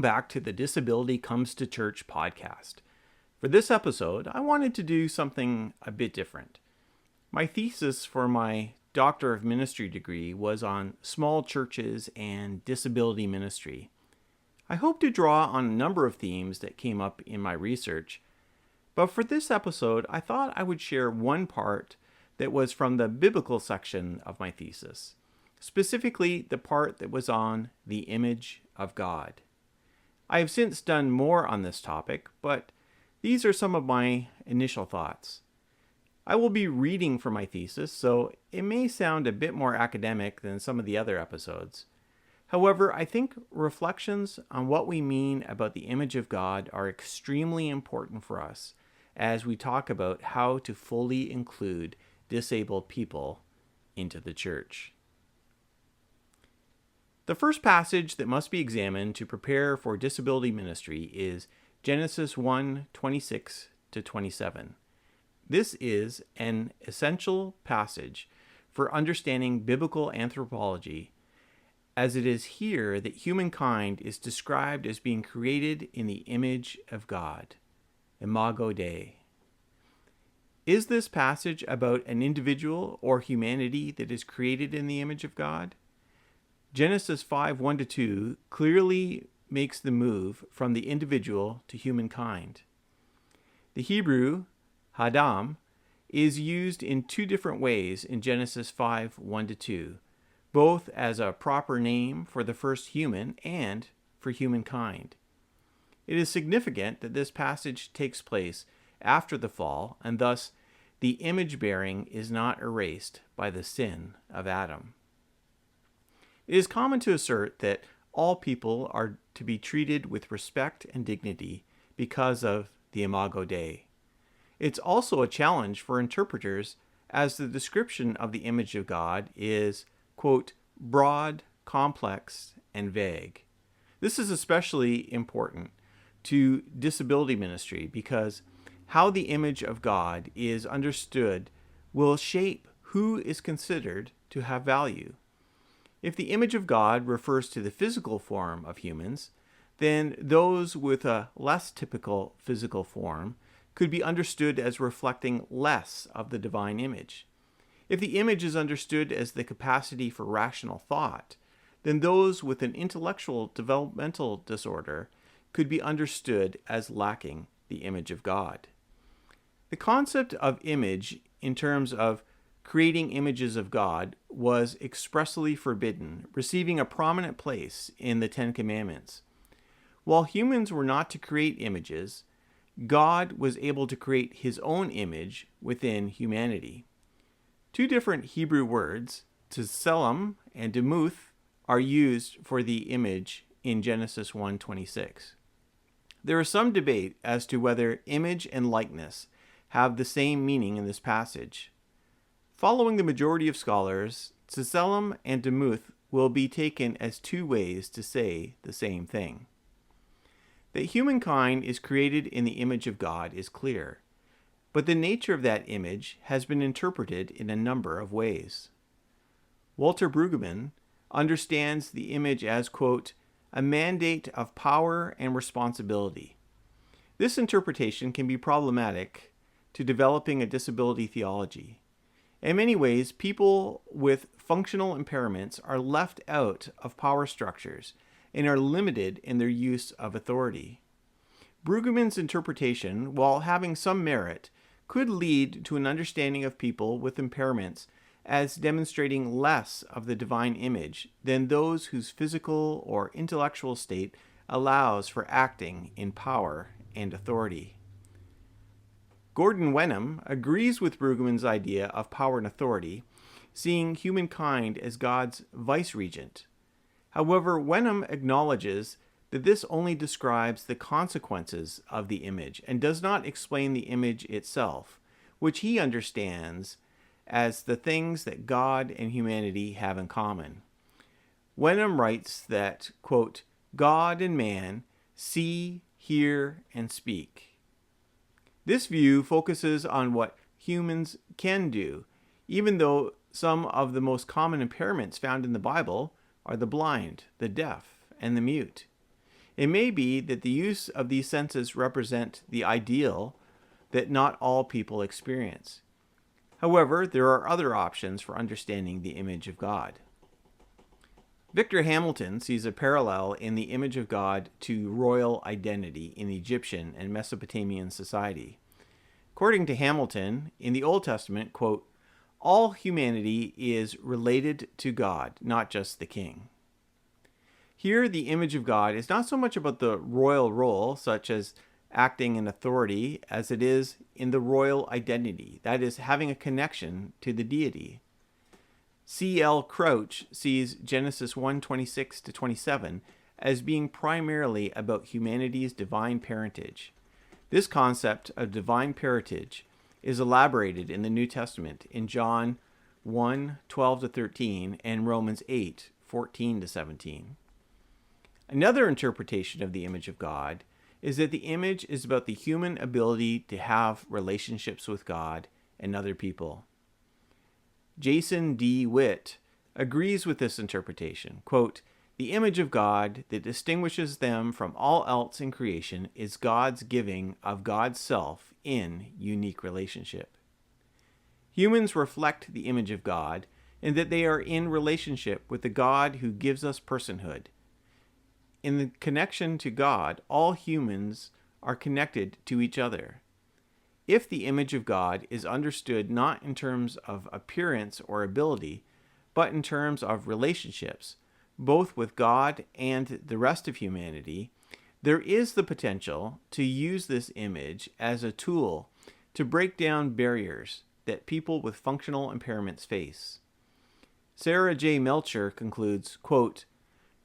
Welcome back to the Disability Comes to Church podcast. For this episode, I wanted to do something a bit different. My thesis for my Doctor of Ministry degree was on small churches and disability ministry. I hope to draw on a number of themes that came up in my research, but for this episode, I thought I would share one part that was from the biblical section of my thesis, specifically the part that was on the image of God. I have since done more on this topic, but these are some of my initial thoughts. I will be reading for my thesis, so it may sound a bit more academic than some of the other episodes. However, I think reflections on what we mean about the image of God are extremely important for us as we talk about how to fully include disabled people into the church. The first passage that must be examined to prepare for disability ministry is Genesis 1:26-27. This is an essential passage for understanding biblical anthropology, as it is here that humankind is described as being created in the image of God, imago Dei. Is this passage about an individual or humanity that is created in the image of God? Genesis 5:1-2 clearly makes the move from the individual to humankind. The Hebrew Adam is used in two different ways in Genesis 5:1-2, both as a proper name for the first human and for humankind. It is significant that this passage takes place after the fall, and thus the image bearing is not erased by the sin of Adam. It is common to assert that all people are to be treated with respect and dignity because of the imago Dei. It's also a challenge for interpreters, as the description of the image of God is, quote, broad, complex, and vague. This is especially important to disability ministry because how the image of God is understood will shape who is considered to have value. If the image of God refers to the physical form of humans, then those with a less typical physical form could be understood as reflecting less of the divine image. If the image is understood as the capacity for rational thought, then those with an intellectual developmental disorder could be understood as lacking the image of God. The concept of image in terms of creating images of God was expressly forbidden, receiving a prominent place in the Ten Commandments. While humans were not to create images, God was able to create his own image within humanity. Two different Hebrew words, tselem and demuth, are used for the image in Genesis 1:26. There is some debate as to whether image and likeness have the same meaning in this passage. Following the majority of scholars, tselem and demuth will be taken as two ways to say the same thing. That humankind is created in the image of God is clear, but the nature of that image has been interpreted in a number of ways. Walter Brueggemann understands the image as, quote, a mandate of power and responsibility. This interpretation can be problematic to developing a disability theology. In many ways, people with functional impairments are left out of power structures and are limited in their use of authority. Brueggemann's interpretation, while having some merit, could lead to an understanding of people with impairments as demonstrating less of the divine image than those whose physical or intellectual state allows for acting in power and authority. Gordon Wenham agrees with Brueggemann's idea of power and authority, seeing humankind as God's vice-regent. However, Wenham acknowledges that this only describes the consequences of the image and does not explain the image itself, which he understands as the things that God and humanity have in common. Wenham writes that, quote, God and man see, hear, and speak. This view focuses on what humans can do, even though some of the most common impairments found in the Bible are the blind, the deaf, and the mute. It may be that the use of these senses represent the ideal that not all people experience. However, there are other options for understanding the image of God. Victor Hamilton sees a parallel in the image of God to royal identity in Egyptian and Mesopotamian society. According to Hamilton, in the Old Testament, quote, all humanity is related to God, not just the king. Here, the image of God is not so much about the royal role, such as acting in authority, as it is in the royal identity, that is, having a connection to the deity. C.L. Crouch sees Genesis 1:26-27 as being primarily about humanity's divine parentage. This concept of divine parentage is elaborated in the New Testament in John 1:12-13 and Romans 8:14-17. Another interpretation of the image of God is that the image is about the human ability to have relationships with God and other people. Jason D. Witt agrees with this interpretation. Quote, the image of God that distinguishes them from all else in creation is God's giving of God's self in unique relationship. Humans reflect the image of God in that they are in relationship with the God who gives us personhood. In the connection to God, all humans are connected to each other. If the image of God is understood not in terms of appearance or ability, but in terms of relationships, both with God and the rest of humanity, there is the potential to use this image as a tool to break down barriers that people with functional impairments face. Sarah J. Melcher concludes, quote,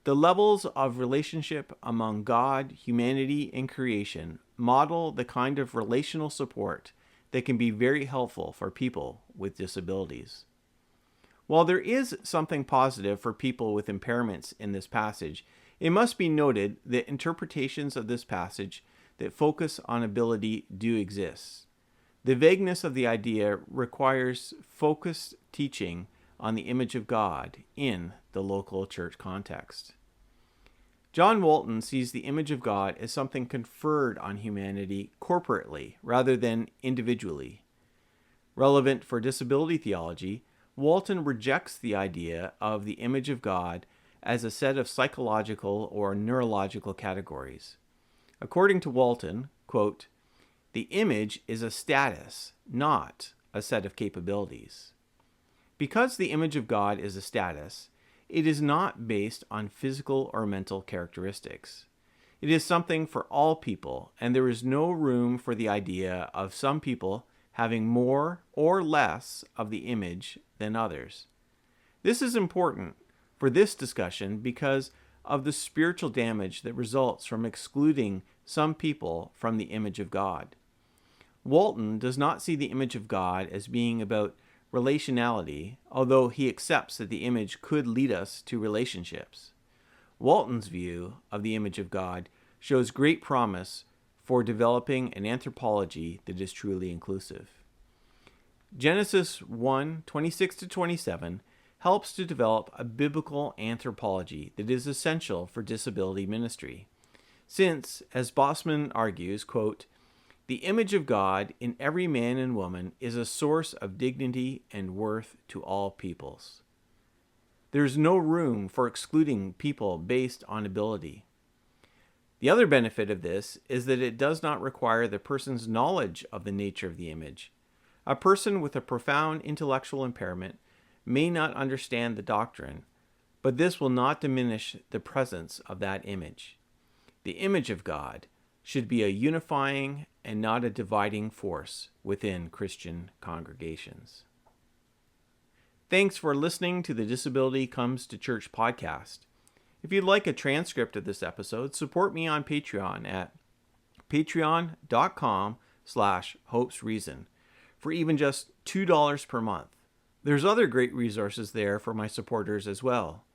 the levels of relationship among God, humanity, and creation model the kind of relational support that can be very helpful for people with disabilities. While there is something positive for people with impairments in this passage, it must be noted that interpretations of this passage that focus on ability do exist. The vagueness of the idea requires focused teaching on the image of God in the local church context. John Walton sees the image of God as something conferred on humanity corporately rather than individually. Relevant for disability theology, Walton rejects the idea of the image of God as a set of psychological or neurological categories. According to Walton, quote, the image is a status, not a set of capabilities. Because the image of God is a status, it is not based on physical or mental characteristics. It is something for all people, and there is no room for the idea of some people having more or less of the image than others. This is important for this discussion because of the spiritual damage that results from excluding some people from the image of God. Walton does not see the image of God as being about relationality, although he accepts that the image could lead us to relationships. Walton's view of the image of God shows great promise for developing an anthropology that is truly inclusive. Genesis 1:26-27 helps to develop a biblical anthropology that is essential for disability ministry. Since, as Bosman argues, quote, the image of God in every man and woman is a source of dignity and worth to all peoples. There is no room for excluding people based on ability. The other benefit of this is that it does not require the person's knowledge of the nature of the image. A person with a profound intellectual impairment may not understand the doctrine, but this will not diminish the presence of that image. The image of God should be a unifying and not a dividing force within Christian congregations. Thanks for listening to the Disability Comes to Church podcast. If you'd like a transcript of this episode, support me on Patreon at patreon.com/hopesreason for even just $2 per month. There's other great resources there for my supporters as well.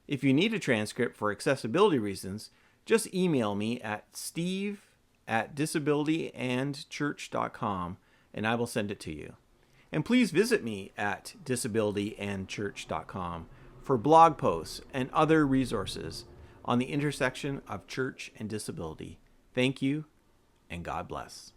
If you need a transcript for accessibility reasons, just email me at steve@disabilityandchurch.com and I will send it to you. And please visit me at disabilityandchurch.com for blog posts and other resources on the intersection of church and disability. Thank you, and God bless.